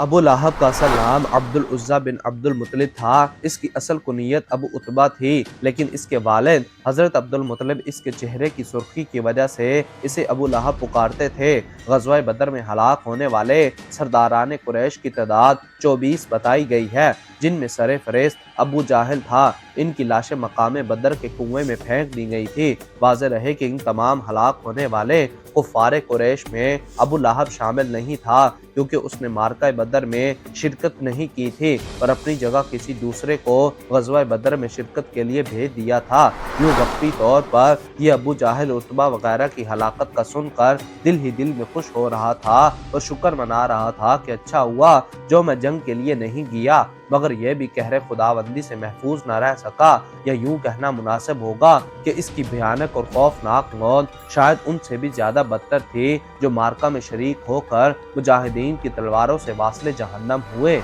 ابو لہب کا اصل نام عبد العزیٰ بن عبد المطلب تھا۔ اس کی اصل کنیت ابو عتبہ تھی، لیکن اس کے والد حضرت عبد المطلب اس کے چہرے کی سرخی کی وجہ سے اسے ابو لہب پکارتے تھے۔ غزوہ بدر میں ہلاک ہونے والے سرداران قریش کی تعداد 24 بتائی گئی ہے، جن میں سر فہرست ابو جہل تھا۔ ان کی لاشیں مقام بدر کے کنویں میں پھینک دی گئی تھی۔ واضح رہے کہ ان تمام ہلاک ہونے والے کفار قریش میں ابو لہب شامل نہیں تھا، کیونکہ اس نے معرکہ بدر میں شرکت نہیں کی تھی اور اپنی جگہ کسی دوسرے کو غزوہ بدر میں شرکت کے لیے بھیج دیا تھا۔ یوں وقتی طور پر یہ ابو جہل، عتبہ وغیرہ کی ہلاکت کا سن کر دل ہی دل میں خوش ہو رہا تھا اور شکر منا رہا تھا کہ اچھا ہوا جو میں جنگ کے لیے نہیں گیا، مگر یہ بھی قہر خداوندی سے محفوظ نہ رہ سکا، یا یوں کہنا مناسب ہوگا کہ اس کی بھیانک اور خوفناک موت شاید ان سے بھی زیادہ بدتر تھی جو معرکہ میں شریک ہو کر مجاہدین کی تلواروں سے واصل جہنم ہوئے۔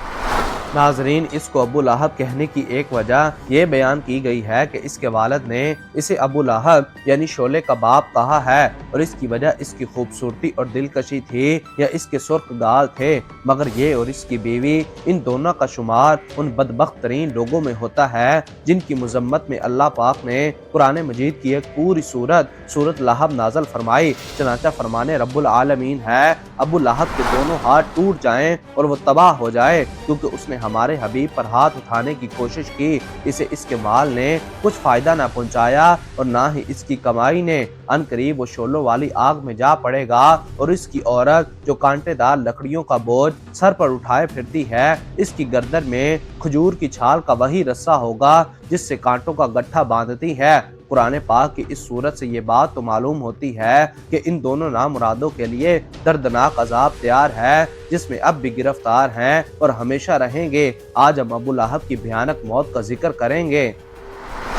ناظرین، اس کو ابو لہب کہنے کی ایک وجہ یہ بیان کی گئی ہے کہ اس کے والد نے اسے ابو لہب یعنی شعلے کا باپ کہا ہے، اور اس کی وجہ اس کی خوبصورتی اور دلکشی تھی یا اس کے سرخ گال تھے، مگر یہ اور اس کی بیوی ان دونوں کا شمار ان بدبخت ترین لوگوں میں ہوتا ہے جن کی مذمت میں اللہ پاک نے قرآن مجید کی ایک پوری سورت لہب نازل فرمائی۔ چنانچہ فرمانے رب العالمین ہے، ابو لہب کے دونوں ہاتھ ٹوٹ جائیں اور وہ تباہ ہو جائے، کیونکہ اس نے ہمارے حبیب پر ہاتھ اٹھانے کی کوشش کی، اسے اس کے مال نے کچھ فائدہ نہ پہنچایا اور نہ ہی اس کی کمائی نے۔ ان قریب وہ شعلوں والی آگ میں جا پڑے گا، اور اس کی عورت جو کانٹے دار لکڑیوں کا بوجھ سر پر اٹھائے پھرتی ہے، اس کی گردن میں کھجور کی چھال کا وہی رسہ ہوگا جس سے کانٹوں کا گٹھا باندھتی ہے۔ قرآن پاک کی اس صورت سے یہ بات تو معلوم ہوتی ہے کہ ان دونوں نامرادوں کے لیے دردناک عذاب تیار ہے، جس میں اب بھی گرفتار ہیں اور ہمیشہ رہیں گے۔ آج ہم ابو لہب کی بھیانک موت کا ذکر کریں گے۔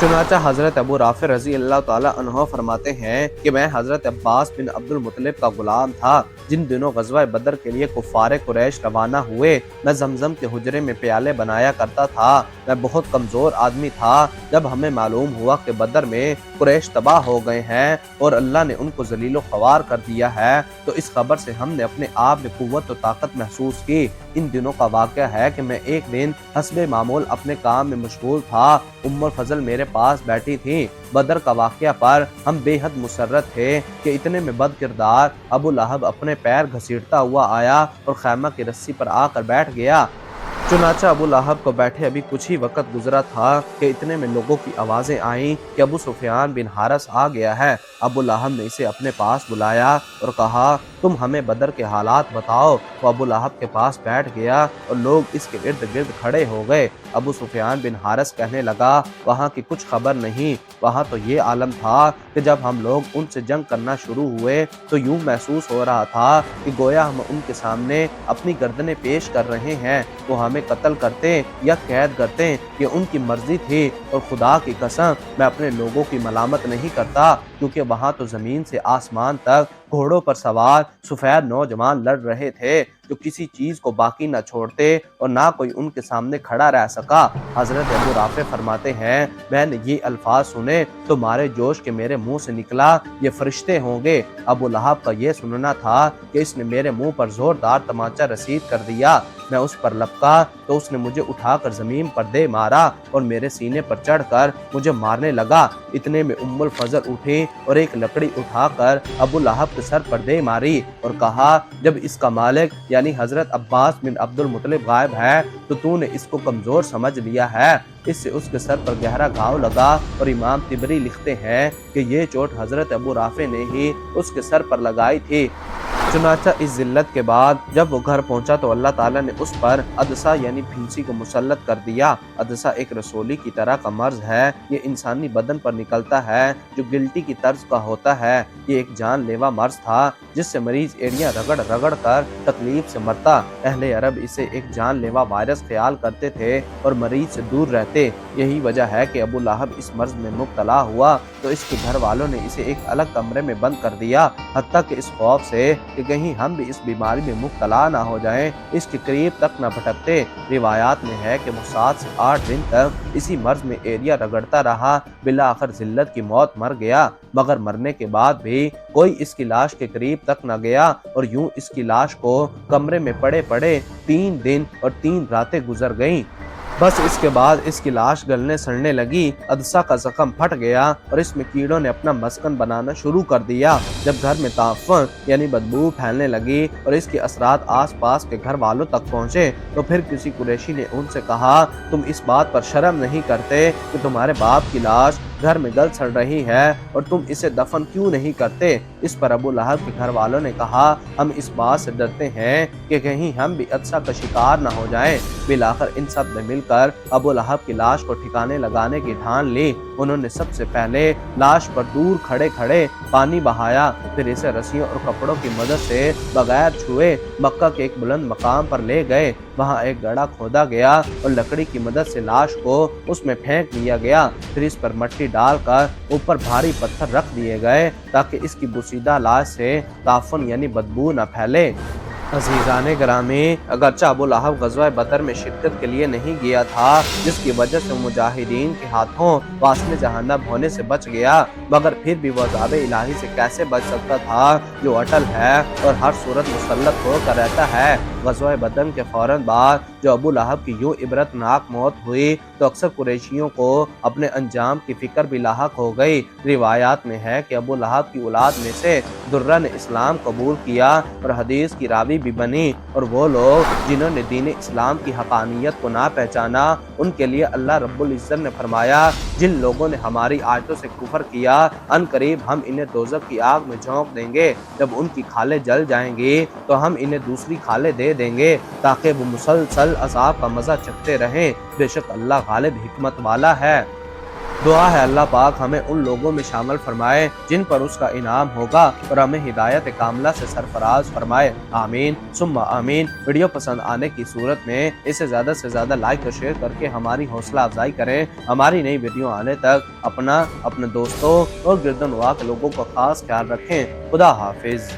چنانچہ حضرت ابو رافع رضی اللہ تعالیٰ عنہ فرماتے ہیں کہ میں حضرت عباس بن عبد المطلب کا غلام تھا، جن دنوں غزوہ بدر کے لیے کفار قریش روانہ ہوئے۔ میں زمزم کے حجرے میں پیالے بنایا کرتا تھا۔ میں بہت کمزور آدمی تھا۔ جب ہمیں معلوم ہوا کہ بدر میں قریش تباہ ہو گئے ہیں اور اللہ نے ان کو ذلیل و خوار کر دیا ہے، تو اس خبر سے ہم نے اپنے آپ میں قوت و طاقت محسوس کی۔ ان دنوں کا واقعہ ہے کہ میں ایک دن حسب معمول اپنے کام میں مشغول تھا۔ ام الفضل میرے پاس بیٹھی تھی۔ بدر کا واقعہ پر ہم بے حد مسرت تھے کہ اتنے میں بد کردار ابو لہب اپنے پیر گھسیٹتا ہوا آیا اور خیمہ کی رسی پر آ کر بیٹھ گیا۔ چنانچہ ابو لہب کو بیٹھے ابھی کچھ ہی وقت گزرا تھا کہ اتنے میں لوگوں کی آوازیں آئیں کہ ابو سفیان بن حارث آ گیا ہے۔ ابو لہب نے اسے اپنے پاس بلایا اور کہا، تم ہمیں بدر کے حالات بتاؤ۔ وہ ابو لہب کے پاس بیٹھ گیا اور لوگ اس کے ارد گرد کھڑے ہو گئے۔ ابو سفیان بن حارث کہنے لگا، وہاں کی کچھ خبر نہیں، وہاں تو یہ عالم تھا کہ جب ہم لوگ ان سے جنگ کرنا شروع ہوئے تو یوں محسوس ہو رہا تھا کہ گویا ہم ان کے سامنے اپنی گردنیں پیش کر رہے ہیں۔ وہ ہمیں قتل کرتے یا قید کرتے، یہ ان کی مرضی تھی، اور خدا کی قسم میں اپنے لوگوں کی ملامت نہیں کرتا، کیونکہ وہاں تو زمین سے آسمان تک گھوڑوں پر سوار سفید نوجوان لڑ رہے تھے جو کسی چیز کو باقی نہ چھوڑتے اور نہ کوئی ان کے سامنے کھڑا رہ سکا۔ حضرت ابو رافع فرماتے ہیں، میں نے یہ الفاظ سنے تو مارے جوش کے میرے منہ سے نکلا، یہ فرشتے ہوں گے۔ ابو لہب کا یہ سننا تھا کہ اس نے میرے منہ پر زوردار تمانچہ رسید کر دیا۔ میں اس پر لپکا تو اس نے مجھے اٹھا کر زمین پر دے مارا اور میرے سینے پر چڑھ کر مجھے مارنے لگا۔ اتنے میں ام الفضل اٹھی اور ایک لکڑی اٹھا کر ابو لہب کے سر پر دے ماری اور کہا، جب اس کا مالک یعنی حضرت عباس بن عبد المطلب غائب ہے تو نے اس کو کمزور سمجھ لیا ہے۔ اس سے اس کے سر پر گہرا گھاؤ لگا، اور امام طبری لکھتے ہیں کہ یہ چوٹ حضرت ابو رافع نے ہی اس کے سر پر لگائی تھی۔ چنانچہ اس ذلت کے بعد جب وہ گھر پہنچا تو اللہ تعالیٰ نے اس پر عدسہ یعنی پھنسی کو مسلط کر دیا۔ عدسہ ایک رسولی کی طرح کا مرض ہے، یہ انسانی بدن پر نکلتا ہے جو گلٹی کی طرز کا ہوتا ہے۔ یہ ایک جان لیوا مرض تھا جس سے مریض ایڑیاں رگڑ رگڑ کر تکلیف سے مرتا۔ اہل عرب اسے ایک جان لیوا وائرس خیال کرتے تھے اور مریض سے دور رہتے۔ یہی وجہ ہے کہ ابو لہب اس مرض میں مبتلا ہوا تو اس کے گھر والوں نے اسے ایک الگ کمرے میں بند کر دیا، حتیٰ کہ اس خوف سے کہ کہیں ہم بھی اس بیماری میں مبتلا نہ ہو جائیں، اس کے قریب تک نہ بھٹکتے۔ روایات میں ہے کہ وہ 7 سے 8 دن تک اسی مرض میں ایڑیاں رگڑتا رہا، بالآخر ذلت کی موت مر گیا، مگر مرنے کے بعد بھی کوئی اس کی لاش کے قریب تک نہ گیا، اور یوں اس کی لاش کو کمرے میں پڑے پڑے 3 دن اور 3 راتیں گزر گئیں۔ بس اس کے بعد اس کی لاش گلنے سڑنے لگی، عدسہ کا زخم پھٹ گیا اور اس میں کیڑوں نے اپنا مسکن بنانا شروع کر دیا۔ جب گھر میں تعفن یعنی بدبو پھیلنے لگی اور اس کے اثرات آس پاس کے گھر والوں تک پہنچے تو پھر کسی قریشی نے ان سے کہا، تم اس بات پر شرم نہیں کرتے کہ تمہارے باپ کی لاش گھر میں گل سڑ رہی ہے اور تم اسے دفن کیوں نہیں کرتے؟ اس پر ابو لہب کے گھر والوں نے کہا، ہم اس بات سے ڈرتے ہیں کہ کہیں ہم بھی عدسہ کا شکار نہ ہو جائیں۔ بالآخر ان سب نے مل کر ابو لہب کی لاش کو ٹھکانے لگانے کی ٹھان لی۔ انہوں نے سب سے پہلے لاش پر دور کھڑے کھڑے پانی بہایا، پھر اسے رسیوں اور کپڑوں کی مدد سے بغیر چھوئے مکہ کے ایک بلند مقام پر لے گئے۔ وہاں ایک گڑھا کھودا گیا اور لکڑی کی مدد سے لاش کو اس میں پھینک دیا گیا، پھر اس پر مٹی ڈال کر اوپر بھاری پتھر رکھ دیے گئے تاکہ اس کی بوسیدہ لاش سے تعفن یعنی بدبو نہ پھیلے۔ عزیزان گرامی، اگرچہ ابو لہب غزوہ بدر میں شرکت کے لیے نہیں گیا تھا، جس کی وجہ سے مجاہدین کے ہاتھوں واسطے جہنم ہونے سے بچ گیا، مگر پھر بھی وہ عذاب الہی سے کیسے بچ سکتا تھا جو اٹل ہے اور ہر صورت مسلط ہو کر رہتا ہے۔ غزوہ بدر کے فوراً بعد جو ابو لہب کی یوں عبرتناک موت ہوئی تو اکثر قریشیوں کو اپنے انجام کی فکر بھی لاحق ہو گئی۔ روایات میں ہے کہ ابو لہب کی اولاد میں سے درہ نے اسلام قبول کیا اور حدیث کی راوی بھی بنی، اور وہ لوگ جنہوں نے دین اسلام کی حقانیت کو نہ پہچانا ان کے لیے اللہ رب العزت نے فرمایا، جن لوگوں نے ہماری آیتوں سے کفر کیا ان قریب ہم انہیں دوزخ کی آگ میں جھونک دیں گے، جب ان کی کھالیں جل جائیں گی تو ہم انہیں دوسری کھالیں دے دیں گے تاکہ وہ مسلسل عذاب کا مزہ چکھتے رہیں، بے شک اللہ غالب حکمت والا ہے۔ دعا ہے اللہ پاک ہمیں ان لوگوں میں شامل فرمائے جن پر اس کا انعام ہوگا اور ہمیں ہدایت کاملہ سے سرفراز فرمائے، آمین ثم آمین۔ ویڈیو پسند آنے کی صورت میں اسے زیادہ سے زیادہ لائک اور شیئر کر کے ہماری حوصلہ افزائی کریں۔ ہماری نئی ویڈیو آنے تک اپنے دوستوں اور گرد و نواح کے لوگوں کا خاص خیال رکھیں۔ خدا حافظ۔